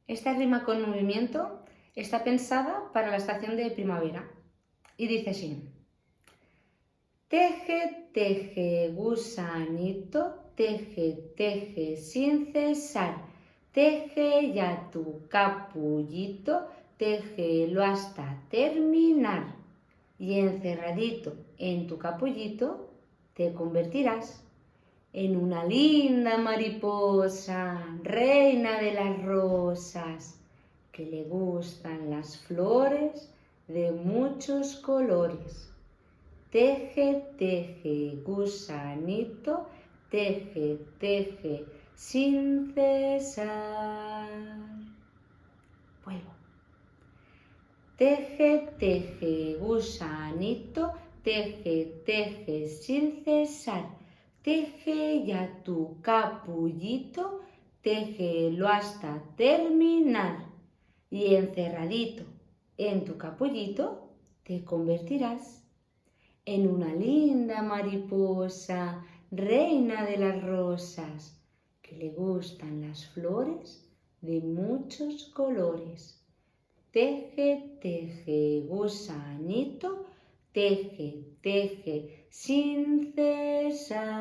Esta rima con movimiento está pensada para la estación de primavera y dice así: teje, teje, gusanito, teje, teje sin cesar, teje ya tu capullito, téjelo hasta terminar, y encerradito en tu capullito te convertirás en una linda mariposa, reina de las rosas, que le gustan las flores de muchos colores. Teje, teje, gusanito, teje, teje, sin cesar. Vuelvo. Teje, teje, gusanito, teje, teje, sin cesar. Teje ya tu capullito, téjelo hasta terminar, y encerradito en tu capullito te convertirás en una linda mariposa, reina de las rosas, que le gustan las flores de muchos colores. Teje, teje, gusanito, teje, teje, sin cesar.